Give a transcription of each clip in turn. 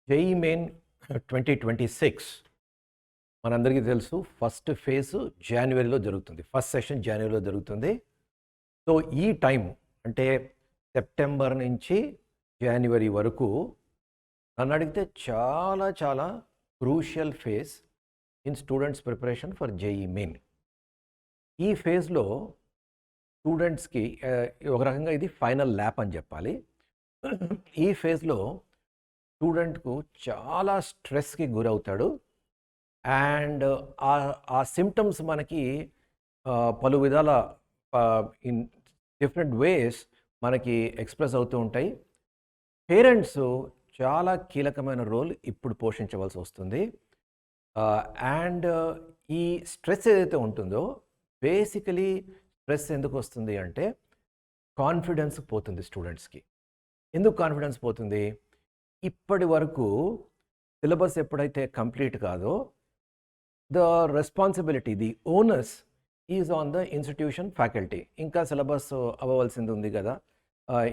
JEE main 2026 మనందరికీ తెలుసు. First phase జనవరిలో జరుగుతుంది. ఫస్ట్ సెషన్ జనవరిలో జరుగుతుంది. సో ఈ టైం అంటే సెప్టెంబర్ నుంచి జనవరి వరకు నన్ను అడిగితే చాలా చాలా crucial phase in students preparation for JEE main. ఈ ఫేజ్లో స్టూడెంట్స్కి ఒక రకంగా ఇది ఫైనల్ ల్యాప్ అని చెప్పాలి. ఈ ఫేజ్లో స్టూడెంట్కు చాలా స్ట్రెస్కి గురవుతాడు. అండ్ ఆ సిమ్టమ్స్ మనకి పలు విధాల ఇన్ డిఫరెంట్ వేస్ మనకి ఎక్స్ప్రెస్ అవుతూ ఉంటాయి. పేరెంట్స్ చాలా కీలకమైన రోల్ ఇప్పుడు పోషించవలసి వస్తుంది. అండ్ ఈ స్ట్రెస్ ఏదైతే ఉంటుందో, బేసికలీ స్ట్రెస్ ఎందుకు వస్తుంది అంటే కాన్ఫిడెన్స్ పోతుంది స్టూడెంట్స్కి. ఎందుకు కాన్ఫిడెన్స్ పోతుంది? ఇప్పటి వరకు సిలబస్ ఎప్పుడైతే కంప్లీట్ కాదో, the responsibility, the owners is on the institution faculty. ఇంకా సిలబస్ అవ్వవలసింది ఉంది కదా,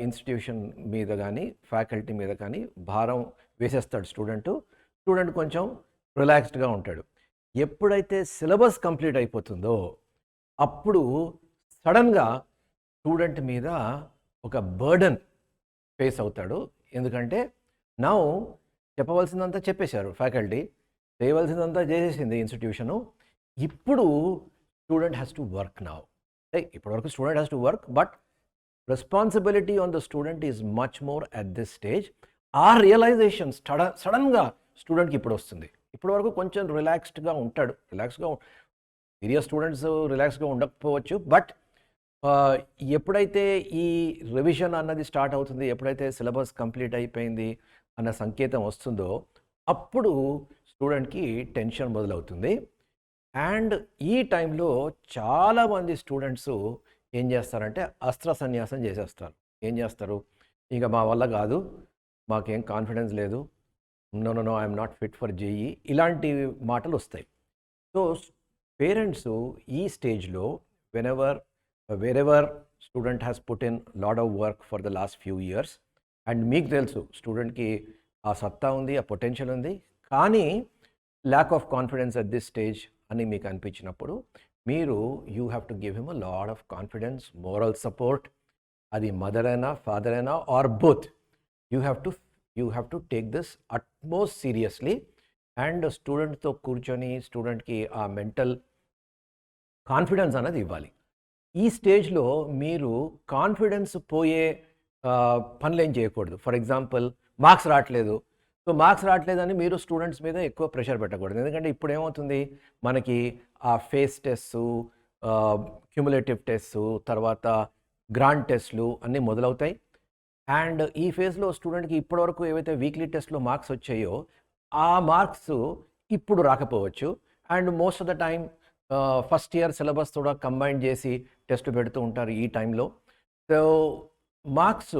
ఇన్స్టిట్యూషన్ మీద కానీ ఫ్యాకల్టీ మీద కానీ భారం వేసేస్తాడు స్టూడెంట్ కొంచెం రిలాక్స్డ్గా ఉంటాడు. ఎప్పుడైతే సిలబస్ కంప్లీట్ అయిపోతుందో అప్పుడు సడన్గా స్టూడెంట్ మీద ఒక బర్డన్ ఫేస్ అవుతాడు. ఎందుకంటే నౌ చెప్పవలసిందంతా చెప్పేశారు ఫ్యాకల్టీ, చేయవలసిందంతా చేసేసింది ఇన్స్టిట్యూషను. ఇప్పుడు student has to work now. ఇప్పటివరకు student has to work, but responsibility on the student is much more at this stage. ఆ రియలైజేషన్ సడన్గా స్టూడెంట్కి ఇప్పుడు వస్తుంది. ఇప్పటి వరకు కొంచెం రిలాక్స్డ్గా ఉంటాడు. సీరియస్ స్టూడెంట్స్ రిలాక్స్గా ఉండకపోవచ్చు, బట్ ఎప్పుడైతే ఈ రివిజన్ అన్నది స్టార్ట్ అవుతుంది, ఎప్పుడైతే సిలబస్ కంప్లీట్ అయిపోయింది అన్న సంకేతం వస్తుందో అప్పుడు స్టూడెంట్కి టెన్షన్ మొదలవుతుంది. అండ్ ఈ టైంలో చాలామంది స్టూడెంట్స్ ఏం చేస్తారంటే అస్త్ర సన్యాసం చేసేస్తారు. ఏం చేస్తారు? ఇంకా మా వల్ల కాదు, మాకేం కాన్ఫిడెన్స్ లేదు, no I'm not fit for JEE, ఇలాంటి మాటలు వస్తాయి. సో పేరెంట్స్ ఈ స్టేజ్లో wherever student has put in lot of work for the last few years, and మీకు తెలుసు స్టూడెంట్కి ఆ సత్తా ఉంది, ఆ పొటెన్షియల్ ఉంది, కానీ lack of confidence at this stage అని మీకు అనిపించినప్పుడు మీరు you have to give him a lot of confidence, moral support. అది మదర్ అయినా ఫాదర్ అయినా or both, you have to take this utmost seriously. And స్టూడెంట్తో కూర్చొని స్టూడెంట్కి ఆ మెంటల్ కాన్ఫిడెన్స్ అనేది ఇవ్వాలి. ఈ స్టేజ్లో మీరు కాన్ఫిడెన్స్ పోయే పనులు ఏం చేయకూడదు. ఫర్ ఎగ్జాంపుల్, మార్క్స్ రావట్లేదని మీరు స్టూడెంట్స్ మీద ఎక్కువ ప్రెషర్ పెట్టకూడదు. ఎందుకంటే ఇప్పుడు ఏమవుతుంది, మనకి ఆ ఫేస్ టెస్టు, క్యుములేటివ్ టెస్టు, తర్వాత గ్రాండ్ టెస్ట్లు అన్నీ మొదలవుతాయి. అండ్ ఈ ఫేజ్లో స్టూడెంట్కి ఇప్పటివరకు ఏవైతే వీక్లీ టెస్ట్లో మార్క్స్ వచ్చాయో ఆ మార్క్స్ ఇప్పుడు రాకపోవచ్చు. And most of the time first year syllabus కూడా కంబైన్ చేసి టెస్ట్ పెడుతూ ఉంటారు ఈ టైంలో. సో మార్క్స్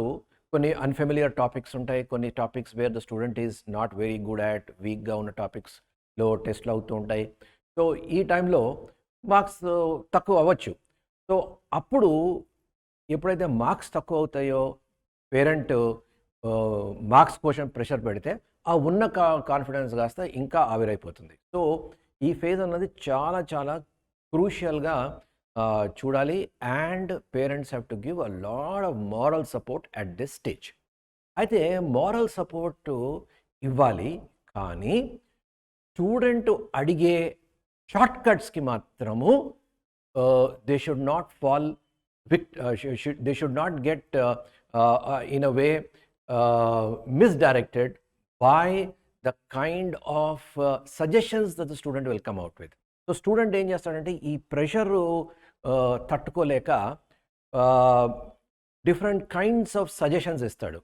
కొన్ని అన్ఫెమిలియర్ టాపిక్స్ ఉంటాయి, కొన్ని topics wear the student is not very good at, వీక్గా ఉన్న టాపిక్స్లో టెస్ట్లు అవుతూ ఉంటాయి. సో ఈ టైంలో మార్క్స్ తక్కువ అవ్వచ్చు. సో అప్పుడు ఎప్పుడైతే మార్క్స్ తక్కువ అవుతాయో పేరెంట్ మార్క్స్ కోసం ప్రెషర్ పెడితే ఆ ఉన్న కాన్ఫిడెన్స్ కాస్త ఇంకా ఆవిరైపోతుంది. సో ఈ ఫేజ్ అన్నది చాలా చాలా క్రూషియల్గా చూడాలి. And parents have to give a lot of moral support at this stage. అయితే మారల్ సపోర్ట్ ఇవ్వాలి, కానీ స్టూడెంట్ అడిగే షార్ట్ కట్స్కి మాత్రము they should not fall they should not get in a way misdirected by the kind of suggestions that the student will come out with. So student ఏం చేస్తాడంటే ఈ pressure తట్టుకోలేక different kinds of suggestions ఇస్తాడు.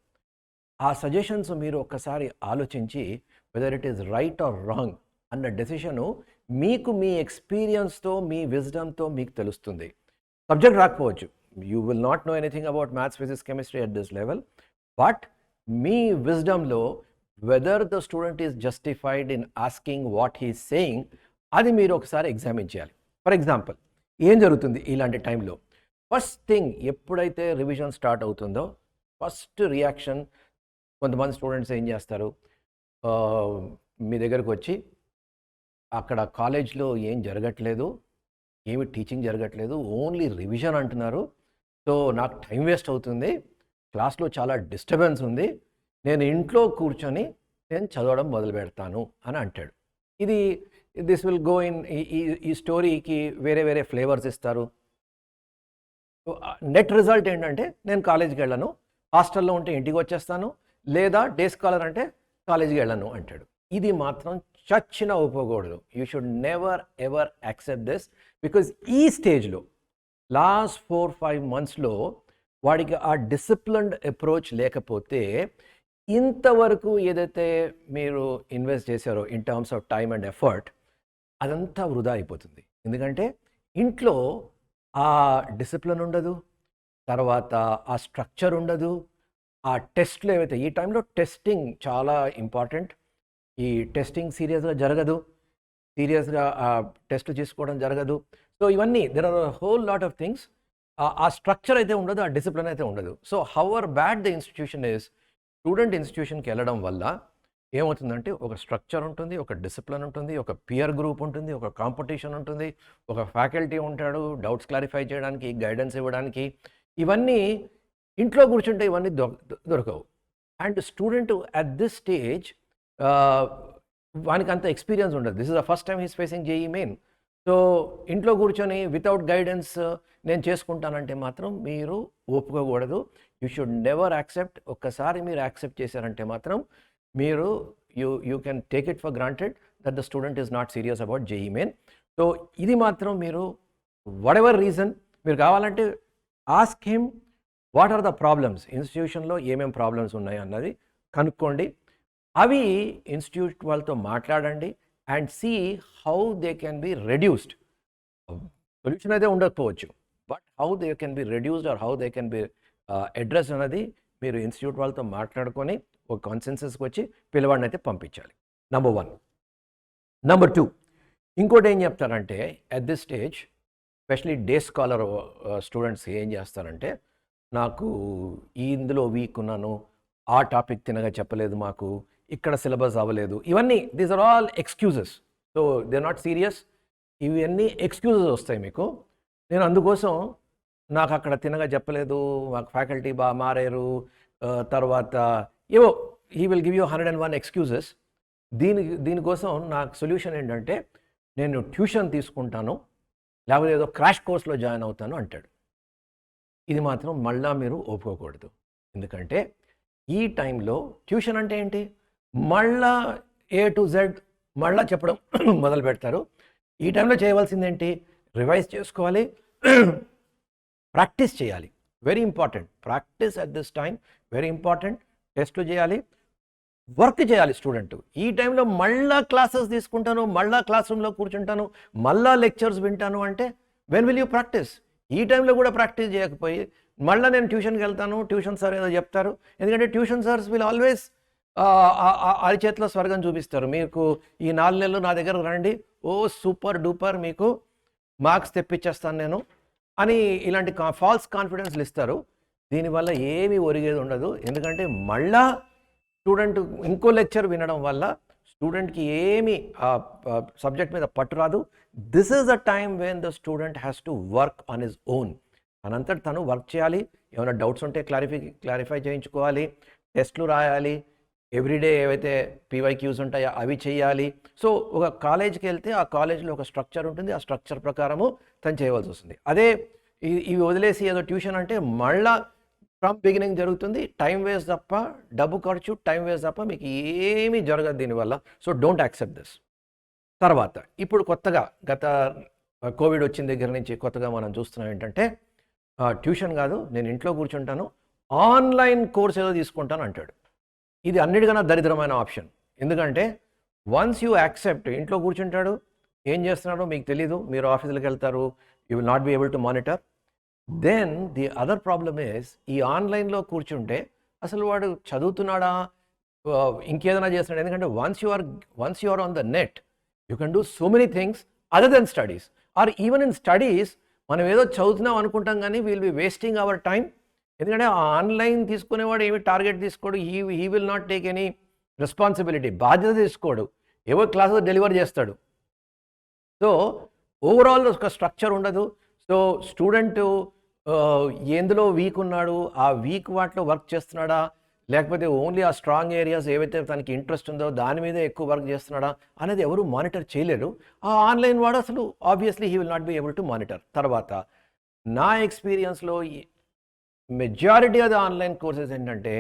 ఆ suggestions మీరు ఒక్కసారి ఆలోచించి whether it is right or wrong అన్న డెసిషను మీకు మీ ఎక్స్పీరియన్స్తో, మీ విజ్డమ్తో మీకు తెలుస్తుంది. సబ్జెక్ట్ రాకపోవచ్చు, you will not know anything about maths, physics, chemistry at this level, but మీ విజ్డమ్లో whether the student is justified in asking what he's saying, అది మీరు ఒకసారి ఎగ్జామిన్ చేయాలి. ఫర్ ఎగ్జాంపుల్, ఏం జరుగుతుంది ఇలాంటి టైంలో? ఫస్ట్ థింగ్, ఎప్పుడైతే రివిజన్ స్టార్ట్ అవుతుందో ఫస్ట్ రియాక్షన్ కొంతమంది స్టూడెంట్స్ ఏం చేస్తారు, మీ దగ్గరకు వచ్చి అక్కడ కాలేజ్లో ఏం జరగట్లేదు, ఏమి టీచింగ్ జరగట్లేదు, ఓన్లీ రివిజన్ అంటున్నారు. సో నాకు టైం వేస్ట్ అవుతుంది, క్లాస్లో చాలా డిస్టర్బెన్స్ ఉంది, నేను ఇంట్లో కూర్చొని నేను చదవడం మొదలు పెడతాను అని అంటాడు. దిస్ విల్ గో ఇన్ ఈ స్టోరీకి వేరే వేరే ఫ్లేవర్స్ ఇస్తారు. నెట్ రిజల్ట్ ఏంటంటే నేను కాలేజీకి వెళ్ళను, హాస్టల్లో ఉంటే ఇంటికి వచ్చేస్తాను, లేదా డే స్కాలర్ అంటే కాలేజీకి వెళ్ళను అంటాడు. ఇది మాత్రం చచ్చిన ఒప్పుకోకూడదు. You should never ever accept this, because ఈ స్టేజ్లో లాస్ట్ 4-5 monthsలో వాడికి ఆ డిసిప్లిన్డ్ అప్రోచ్ లేకపోతే ఇంతవరకు ఏదైతే మీరు ఇన్వెస్ట్ చేశారో in terms of time and effort అదంతా వృధా అయిపోతుంది. ఎందుకంటే ఇంట్లో ఆ డిసిప్లిన్ ఉండదు, తర్వాత ఆ స్ట్రక్చర్ ఉండదు, ఆ టెస్ట్లు ఏవైతే ఈ టైంలో టెస్టింగ్ చాలా ఇంపార్టెంట్. ఈ టెస్టింగ్ సీరియస్గా జరగదు, సీరియస్గా టెస్ట్లు చేసుకోవడం జరగదు. సో ఇవన్నీ there are whole lot of things. ఆ స్ట్రక్చర్ అయితే ఉండదు, ఆ డిసిప్లిన్ అయితే ఉండదు. So however bad the institution is, student ఇన్స్టిట్యూషన్కి వెళ్ళడం వల్ల ఏమవుతుందంటే ఒక స్ట్రక్చర్ ఉంటుంది, ఒక డిసిప్లిన్ ఉంటుంది, ఒక పియర్ గ్రూప్ ఉంటుంది, ఒక కాంపిటీషన్ ఉంటుంది, ఒక ఫ్యాకల్టీ ఉంటాడు డౌట్స్ క్లారిఫై చేయడానికి, గైడెన్స్ ఇవ్వడానికి. ఇవన్నీ ఇంట్లో కూర్చుంటే ఇవన్నీ దొరకవు. And student at this stage వానికి అంత ఎక్స్పీరియన్స్ ఉండదు. This is the first time he's facing JEE main. So ఇంట్లో కూర్చొని వితౌట్ గైడెన్స్ నేను చేసుకుంటానంటే మాత్రం మీరు ఒప్పుకోకూడదు. You should never accept. ఒక్కసారి మీరు యాక్సెప్ట్ చేశారంటే మాత్రం మీరు you can take it for granted that the student is not serious about JEE main. So ఇది మాత్రం మీరు వాట్ ఎవర్ రీజన్ మీరు కావాలంటే ask him what are the problems, ఇన్స్టిట్యూషన్లో ఏమేమి ప్రాబ్లమ్స్ ఉన్నాయి అన్నది కనుక్కోండి. అవి ఇన్స్టిట్యూట్ వాళ్ళతో మాట్లాడండి and see how they can be reduced. Solution అయితే ఉండకపోవచ్చు, but how they can be reduced or how they can be address అన్నది మీరు ఇన్స్టిట్యూట్ వాళ్ళతో మాట్లాడుకొని ఒక కాన్సెన్సస్కి వచ్చి పిల్లవాడిని అయితే పంపించాలి. నెంబర్ 1. నెంబర్ 2, ఇంకోటి ఏం చెప్తారంటే at this stage especially day scholar students ఏం చేస్తారంటే, నాకు ఇందులో వీక్ ఉన్నాను, ఆ టాపిక్ తినగా చెప్పలేదు మాకు, ఇక్కడ సిలబస్ అవ్వలేదు, ఇవన్నీ these are all excuses. So they are not serious. ఇవన్నీ ఎక్స్క్యూజెస్ వస్తాయి మీకు. నేను అందుకోసం నాకు అక్కడ తినగా చెప్పలేదు, మాకు ఫ్యాకల్టీ బాగా మారారు, తర్వాత ఏవో he will give you 101 excuses. దీనికోసం నాకు సొల్యూషన్ ఏంటంటే నేను ట్యూషన్ తీసుకుంటాను, లేకపోతే ఏదో క్రాష్ కోర్స్లో జాయిన్ అవుతాను అంటాడు. ఇది మాత్రం మళ్ళా మీరు ఒప్పుకోకూడదు. ఎందుకంటే ఈ టైంలో ట్యూషన్ అంటే ఏంటి, మళ్ళా A to Z మళ్ళా చెప్పడం మొదలు పెడతారు. ఈ టైంలో చేయవలసింది ఏంటి, రివైజ్ చేసుకోవాలి, ప్రాక్టీస్ చేయాలి. Very important. Practice at this time very important. టెస్ట్లు చేయాలి, వర్క్ చేయాలి స్టూడెంట్. ఈ టైంలో మళ్ళా క్లాసెస్ తీసుకుంటాను, మళ్ళా క్లాస్ రూమ్లో కూర్చుంటాను, మళ్ళా లెక్చర్స్ వింటాను అంటే వెన్ విల్ యూ ప్రాక్టీస్? ఈ టైంలో కూడా ప్రాక్టీస్ చేయకపోయి మళ్ళీ నేను ట్యూషన్కి వెళ్తాను, ట్యూషన్ సార్ ఏదో చెప్తారు. ఎందుకంటే ట్యూషన్ సార్స్ విల్ ఆల్వేస్ అరిచేతిలో స్వర్గం చూపిస్తారు. మీకు ఈ 4 నెలలు నా దగ్గర రండి, ఓ సూపర్ డూపర్ మీకు మార్క్స్ తెప్పించేస్తాను నేను అని ఇలాంటి ఫాల్స్ కాన్ఫిడెన్స్లు ఇస్తారు. దీనివల్ల ఏమీ ఒరిగేది ఉండదు. ఎందుకంటే మళ్ళా స్టూడెంట్ ఇంకో లెక్చర్ వినడం వల్ల స్టూడెంట్కి ఏమీ సబ్జెక్ట్ మీద పట్టు రాదు. This is a time when the student has to work on his own. తనంతట తను వర్క్ చేయాలి, ఏమైనా డౌట్స్ ఉంటే క్లారిఫై చేయించుకోవాలి, టెస్ట్లు రాయాలి, ఎవ్రీడే ఏవైతే PYQs ఉంటాయో అవి చేయాలి. సో ఒక కాలేజ్కి వెళ్తే ఆ కాలేజ్లో ఒక స్ట్రక్చర్ ఉంటుంది, ఆ స్ట్రక్చర్ ప్రకారము తను చేయవలసి వస్తుంది. అదే ఇవి వదిలేసి ఏదో ట్యూషన్ అంటే మళ్ళా ఫ్రమ్ బిగినింగ్ జరుగుతుంది. టైం వేస్ట్ తప్ప, డబ్బు ఖర్చు, టైం వేస్ట్ తప్ప మీకు ఏమీ జరగదు దీనివల్ల. So don't accept this. తర్వాత ఇప్పుడు కొత్తగా గత కోవిడ్ వచ్చిన దగ్గర నుంచి కొత్తగా మనం చూస్తున్నాం ఏంటంటే, ట్యూషన్ కాదు, నేను ఇంట్లో కూర్చుంటాను, ఆన్లైన్ కోర్స్ ఏదో తీసుకుంటాను అంటాడు. ఇది అన్నిటికన్నా దరిద్రమైన ఆప్షన్. ఎందుకంటే వన్స్ యూ యాక్సెప్ట్, ఇంట్లో కూర్చుంటాడు, ఏం చేస్తున్నాడో మీకు తెలీదు, మీరు ఆఫీసులకు వెళ్తారు, you will not be able to monitor. Then the other problem is, ఈ ఆన్లైన్లో కూర్చుంటే అసలు వాడు చదువుతున్నాడా ఇంకేదైనా చేస్తున్నాడు. ఎందుకంటే once you are on the net you can do so many things other than studies. Or even in studies మనం ఏదో చదువుతున్నాం అనుకుంటాం కానీ will be wasting our time. ఎందుకంటే ఆ ఆన్లైన్ తీసుకునేవాడు ఏమి టార్గెట్ తీసుకోడు, he will not take any responsibility, బాధ్యత తీసుకోడు, ఏవో క్లాసెస్ డెలివర్ చేస్తాడు. సో ఓవరాల్ ఒక స్ట్రక్చర్ ఉండదు. సో స్టూడెంట్ ఎందులో వీక్ ఉన్నాడు, ఆ వీక్ వాటిలో వర్క్ చేస్తున్నాడా, లేకపోతే ఓన్లీ ఆ స్ట్రాంగ్ ఏరియాస్ ఏవైతే తనకి ఇంట్రెస్ట్ ఉందో దాని మీద ఎక్కువ వర్క్ చేస్తున్నాడా అనేది ఎవరు మానిటర్ చేయలేరు. ఆ ఆన్లైన్ వాడు అసలు obviously he will not be able to monitor. తర్వాత నా ఎక్స్పీరియన్స్లో majority of the online courses ఏంటంటే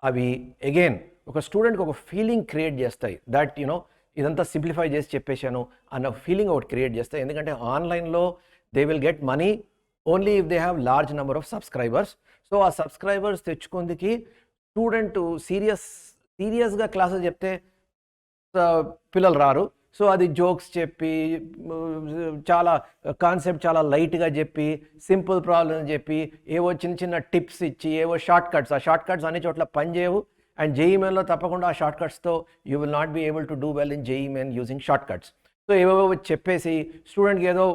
అవి అగైన్ ఒక స్టూడెంట్కి ఒక ఫీలింగ్ క్రియేట్ చేస్తాయి, దట్ యూనో ఇదంతా సింప్లిఫై చేసి చెప్పేశాను అన్న ఫీలింగ్ ఒకటి క్రియేట్ చేస్తాయి. ఎందుకంటే ఆన్లైన్లో they will get money only if they have large number of subscribers. So ఆ సబ్స్క్రైబర్స్ తెచ్చుకుందికి స్టూడెంట్ సీరియస్గా క్లాసెస్ చెప్తే పిల్లలు రారు. సో అది జోక్స్ చెప్పి చాలా కాన్సెప్ట్ చాలా లైట్గా చెప్పి సింపుల్ ప్రాబ్లమ్స్ చెప్పి ఏవో చిన్న చిన్న టిప్స్ ఇచ్చి ఏవో షార్ట్ కట్స్, ఆ షార్ట్ కట్స్ అన్ని చోట్ల పనిచేయవు. అండ్ జేఈ మెయిన్లో తప్పకుండా ఆ షార్ట్ కట్స్తో you will not be able to do well in JEE main using shortcuts. So ఏవేవో చెప్పేసి స్టూడెంట్కి ఏదో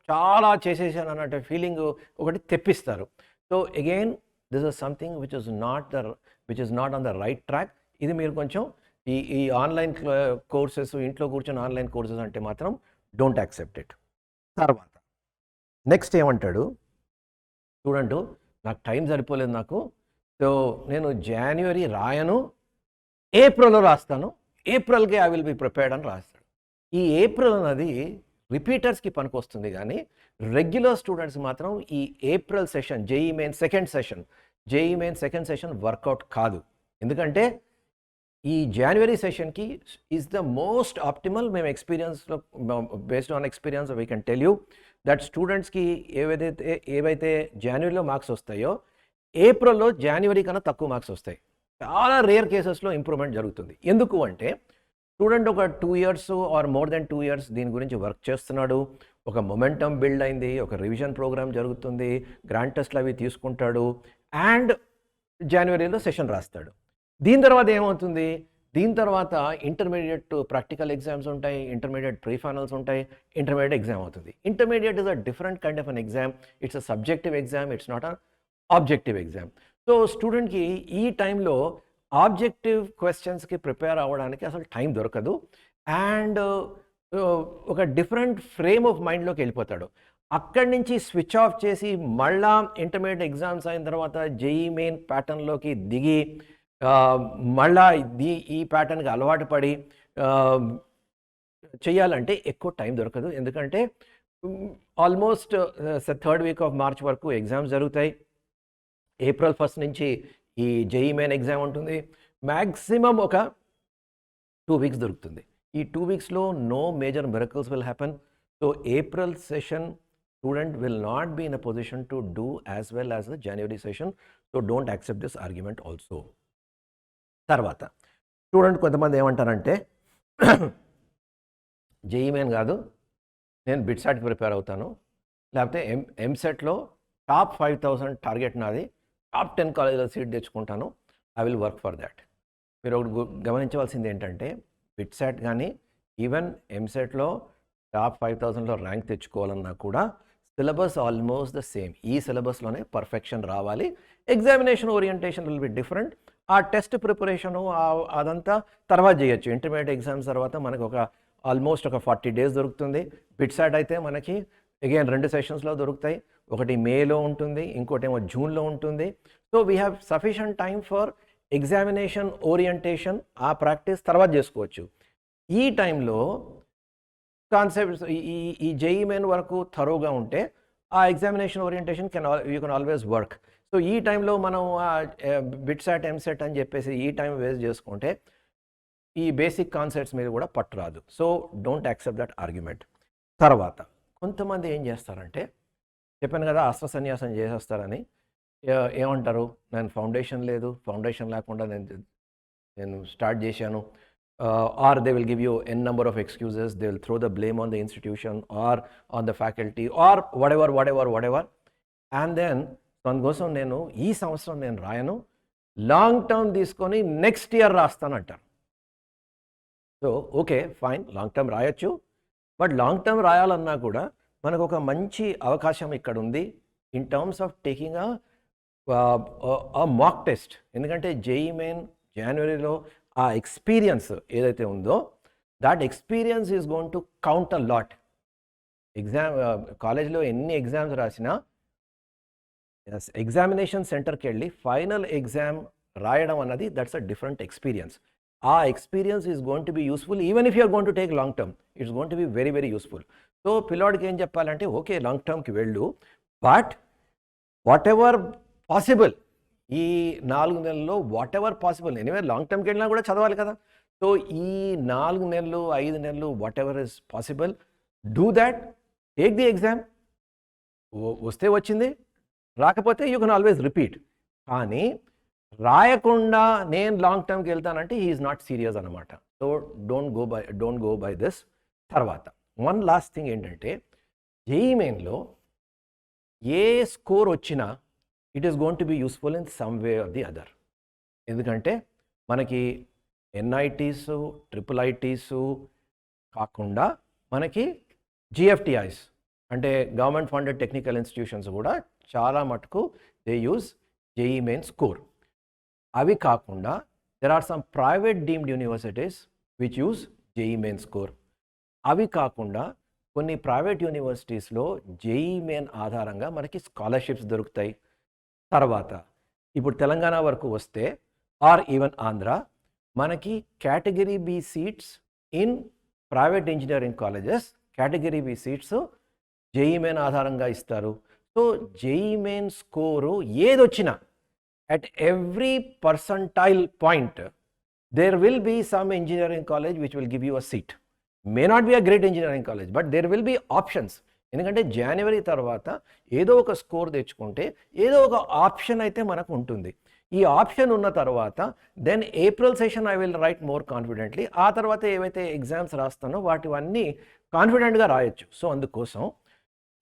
చాలా చేసేసాను అన్నట్టు ఫీలింగ్ ఒకటి తెప్పిస్తారు. So again this is something which is not on the right track. ఇది మీరు కొంచెం ఈ ఆన్లైన్ కోర్సెస్, ఇంట్లో కూర్చొని ఆన్లైన్ కోర్సెస్ అంటే మాత్రం డోంట్ యాక్సెప్ట్ ఇట్. తర్వాత నెక్స్ట్ ఏమంటాడు స్టూడెంట్, నాకు టైం సరిపోలేదు నాకు, సో నేను జనవరి రాయను, ఏప్రిల్లో రాస్తాను, ఏప్రిల్కి ఐ విల్ బి ప్రిపేర్డ్ అని రాస్తాడు. ఈ ఏప్రిల్ అన్నది రిపీటర్స్కి పనికొస్తుంది, కానీ రెగ్యులర్ స్టూడెంట్స్ మాత్రం ఈ April session JEE main second session work out కాదు. ఎందుకంటే ఈ జనవరి సెషన్కి ఈజ్ ద మోస్ట్ ఆప్టిమల్. మేము ఎక్స్పీరియన్స్లో based on experience we can tell you that స్టూడెంట్స్కి ఏవైతే జనవరిలో మార్క్స్ వస్తాయో ఏప్రిల్లో జనవరి కన్నా తక్కువ మార్క్స్ వస్తాయి. చాలా రేర్ కేసెస్లో ఇంప్రూవ్మెంట్ జరుగుతుంది. ఎందుకు అంటే స్టూడెంట్ ఒక 2 years or more than 2 years దీని గురించి వర్క్ చేస్తున్నాడు, ఒక మొమెంటమ్ బిల్డ్ అయింది, ఒక రివిజన్ ప్రోగ్రామ్ జరుగుతుంది, గ్రాండ్ టెస్ట్లు అవి తీసుకుంటాడు, అండ్ జనవరిలో సెషన్ రాస్తాడు. దీని తర్వాత ఏమవుతుంది, దీని తర్వాత ఇంటర్మీడియట్ ప్రాక్టికల్ ఎగ్జామ్స్ ఉంటాయి, ఇంటర్మీడియట్ ప్రీ ఫైనల్స్ ఉంటాయి, ఇంటర్మీడియట్ ఎగ్జామ్ అవుతుంది. Intermediate is a different kind of an exam. It's a subjective exam, it's not a objective exam. So స్టూడెంట్కి ఈ టైంలో ఆబ్జెక్టివ్ క్వశ్చన్స్కి ప్రిపేర్ అవ్వడానికి అసలు టైం దొరకదు, అండ్ ఒక డిఫరెంట్ ఫ్రేమ్ ఆఫ్ మైండ్లోకి వెళ్ళిపోతాడు. అక్కడి నుంచి స్విచ్ ఆఫ్ చేసి మళ్ళా ఇంటర్మీడియట్ ఎగ్జామ్స్ అయిన తర్వాత జేఈ మెయిన్ ప్యాటర్న్లోకి దిగి మళ్ళా ఈ ప్యాటర్న్కి అలవాటు పడి చేయాలంటే ఎక్కువ టైం దొరకదు. ఎందుకంటే almost 3rd week of March వరకు ఎగ్జామ్స్ జరుగుతాయి. April 1st నుంచి ఈ జేఈ మెయిన్ ఎగ్జామ్ ఉంటుంది. మ్యాక్సిమం ఒక 2 weeks దొరుకుతుంది. ఈ 2 weeksలో no major miracles will happen. So April session student will not be in a position to do as well as the January session. So don't accept this argument also. తర్వాత student కొంతమంది ఏమంటారంటే JEE main కాదు, నేను బిట్సాట్కి prepare అవుతాను, లేకపోతే ఎంసెట్లో top 5,000 target నాది, top 10 కాలేజీలో సీట్ తెచ్చుకుంటాను, I will work for that. మీరు ఒకటి గమనించవలసింది ఏంటంటే బిట్సాట్ కానీ ఈవెన్ ఎంసెట్లో టాప్ 5,000లో ర్యాంక్ తెచ్చుకోవాలన్నా కూడా సిలబస్ ఆల్మోస్ట్ ద సేమ్. ఈ సిలబస్లోనే పర్ఫెక్షన్ రావాలి. Examination orientation will be different. ఆ టెస్ట్ ప్రిపరేషను అదంతా తర్వాత చేయొచ్చు. ఇంటర్మీడియట్ ఎగ్జామ్స్ తర్వాత మనకు ఆల్మోస్ట్ ఒక 40 days దొరుకుతుంది. బిట్సాట్ అయితే మనకి అగైన్ 2 సెషన్స్లో దొరుకుతాయి. ఒకటి మేలో ఉంటుంది, ఇంకోటి ఏమో జూన్లో ఉంటుంది. So we have sufficient time for examination orientation. ఆ ప్రాక్టీస్ తర్వాత చేసుకోవచ్చు. ఈ టైంలో కాన్సెప్ట్స్ ఈ జేఈ మెయిన్ వరకు థరోగా ఉంటే ఆ examination orientation you can always work. So ఈ టైంలో మనం బిట్సాట్ ఎంసెట్ అని చెప్పేసి ఈ టైం వేస్ట్ చేసుకుంటే ఈ బేసిక్ కాన్సెప్ట్స్ మీద కూడా పట్టురాదు. So don't accept that argument. తర్వాత కొంతమంది ఏం చేస్తారంటే, చెప్పాను కదా అస్త్ర సన్యాసం చేసేస్తారని, ఏమంటారు, నేను ఫౌండేషన్ లేదు, ఫౌండేషన్ లేకుండా నేను స్టార్ట్ చేశాను, or they will give you n number of excuses, they will throw the blame on the institution or on the faculty or whatever. And then దానికోసం నేను ఈ సంవత్సరం నేను రాయను, లాంగ్ టర్మ్ తీసుకొని నెక్స్ట్ ఇయర్ రాస్తానంటారు. So okay fine, long term రాయొచ్చు, but long term రాయాలన్నా కూడా మనకు ఒక మంచి అవకాశం ఇక్కడ ఉంది in terms of taking a mock test. ఎందుకంటే జేఈ మెయిన్ జనవరిలో ఆ ఎక్స్పీరియన్స్ ఏదైతే ఉందో that experience is going to count a lot. Exam కాలేజ్లో ఎన్ని ఎగ్జామ్స్ రాసినా ఎగ్జామినేషన్ సెంటర్కి వెళ్ళి ఫైనల్ ఎగ్జామ్ రాయడం అన్నది దట్స్ అ డిఫరెంట్ ఎక్స్పీరియన్స్. ఆ experience is going to be useful even if you're going to take long term, it's going to be very very useful. So పిల్లాడికి ఏం చెప్పాలంటే ఓకే లాంగ్ టర్మ్కి వెళ్ళు, but what ever possible ఈ 4 నెలల్లో whatever possible, anyway లాంగ్ టర్మ్కి వెళ్ళినా కూడా చదవాలి కదా. సో ఈ 4 నెలలు 5 నెలలు what ever is possible do that, take the exam. వస్తే వచ్చింది, రాకపోతే యూ కెన్ ఆల్వేస్ రిపీట్. కానీ రాయకుండా నేను లాంగ్ టర్మ్కి వెళ్తానంటే హీ ఈజ్ నాట్ సీరియస్ అనమాట. So don't go by this. తర్వాత వన్ లాస్ట్ థింగ్ ఏంటంటే జేఈఈ మెయిన్లో ఏ స్కోర్ వచ్చినా it is going to be useful in some way or the other. ఎందుకంటే మనకి ఎన్ఐటీస్ ట్రిపుల్ ఐటీస్ కాకుండా మనకి జిఎఫ్టిఐస్ అంటే గవర్నమెంట్ ఫండెడ్ టెక్నికల్ ఇన్స్టిట్యూషన్స్ కూడా చాలా మటుకు they use JEE main score. అవి కాకుండా there are some private deemed universities which use JEE main score. అవి కాకుండా కొన్ని ప్రైవేట్ యూనివర్సిటీస్లో జేఈఈ మెయిన్ ఆధారంగా మనకి స్కాలర్షిప్స్ దొరుకుతాయి. తర్వాత ఇప్పుడు తెలంగాణ వరకు వస్తే ఆర్ ఈవెన్ ఆంధ్ర, మనకి category B seats in private engineering colleges, category B seats JEE main ఆధారంగా ఇస్తారు. సో జేఈఈ మెయిన్ స్కోరు ఏదొచ్చినా at every percentile point there will be some engineering college which will give you a seat. May not be a great engineering college, but there will be options. ఎందుకంటే జనవరి తర్వాత ఏదో ఒక score తెచ్చుకుంటే ఏదో ఒక option అయితే మనకు ఉంటుంది. ఈ ఆప్షన్ ఉన్న తర్వాత then April session I will write more confidently. ఆ తర్వాత ఏవైతే ఎగ్జామ్స్ రాస్తానో వాటివన్నీ కాన్ఫిడెంట్గా రాయొచ్చు. సో అందుకోసం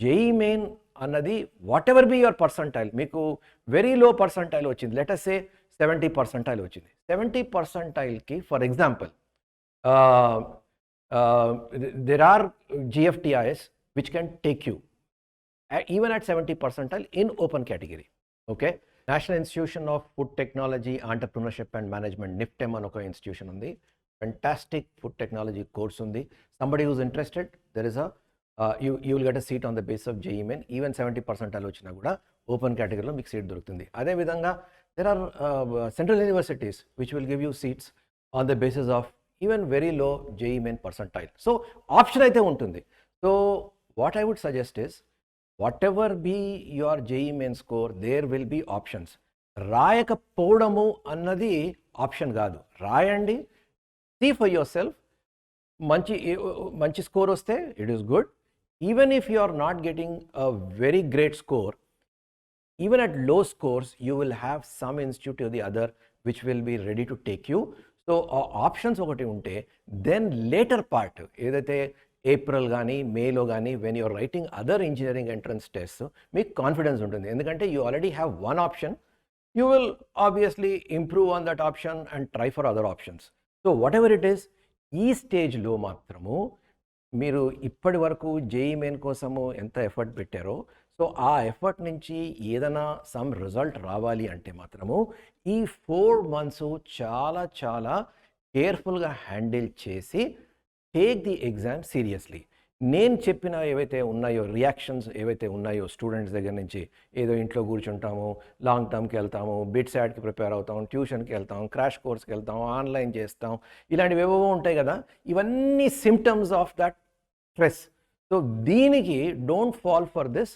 జేఈఈ మెయిన్ అన్నది whatever be your percentile, మీకు వెరీ లో పర్సంటైల్ వచ్చింది, లెట్ us say 70% వచ్చింది. 70%కి for example there are GFTIs which can take you even at 70% in open category. Okay, National Institution of Food Technology, Entrepreneurship and Management, NIFTEM అని ఒక institution ఉంది. Fantastic food technology course ఉంది. Somebody who's interested, there is a you will get a seat on the basis of JEE Main. Even 70% వచ్చినా కూడా open కేటగిరీలో మీకు seat దొరుకుతుంది. అదేవిధంగా there are central universities which will give you seats on the basis of even very low JEE Main percentile. So option అయితే ఉంటుంది. So what I would suggest is whatever be your JEE Main score, there will be options. రాయకపోవడము అన్నది option కాదు, రాయండి, see for yourself. మంచి score వస్తే it is good. Even if you are not getting a very great score, even at low scores, you will have some institute or the other which will be ready to take you. So options ఒకటి ఉంటే then later part ఏదైతే April కానీ మేలో కానీ when you are writing other engineering entrance tests మీకు confidence ఉంటుంది. ఎందుకంటే you already have one option, you will obviously improve on that option and try for other options. So whatever it is, ఈ స్టేజ్లో మాత్రము మీరు ఇప్పటి వరకు జేఈఈ మెయిన్ కోసము ఎంత ఎఫర్ట్ పెట్టారో, సో ఆ ఎఫర్ట్ నుంచి ఏదైనా సమ్ రిజల్ట్ రావాలి అంటే మాత్రము ఈ 4 months చాలా చాలా కేర్ఫుల్గా హ్యాండిల్ చేసి టేక్ ది ఎగ్జామ్ సీరియస్లీ. నేను చెప్పిన ఏవైతే ఉన్నాయో రియాక్షన్స్ ఏవైతే ఉన్నాయో స్టూడెంట్స్ దగ్గర నుంచి, ఏదో ఇంట్లో కూర్చుంటాము, లాంగ్ టర్మ్కి వెళ్తాము, బిట్ శాట్కి ప్రిపేర్ అవుతాం, ట్యూషన్కి వెళ్తాం, క్రాష్ కోర్స్కి వెళ్తాం, ఆన్లైన్ చేస్తాం, ఇలాంటివి ఏవో ఉంటాయి కదా, ఇవన్నీ symptoms of that stress. So దీనికి డోంట్ ఫాల్ ఫర్ దిస్.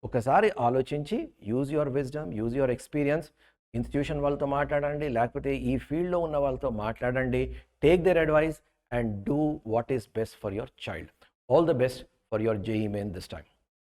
ఒకసారి ఆలోచించి use your wisdom, use your experience, institution వాళ్ళతో మాట్లాడండి, లేకపోతే ఈ ఫీల్డ్లో ఉన్న వాళ్ళతో మాట్లాడండి, take their advice and do what is best for your child. All the best for your JEE Main this time.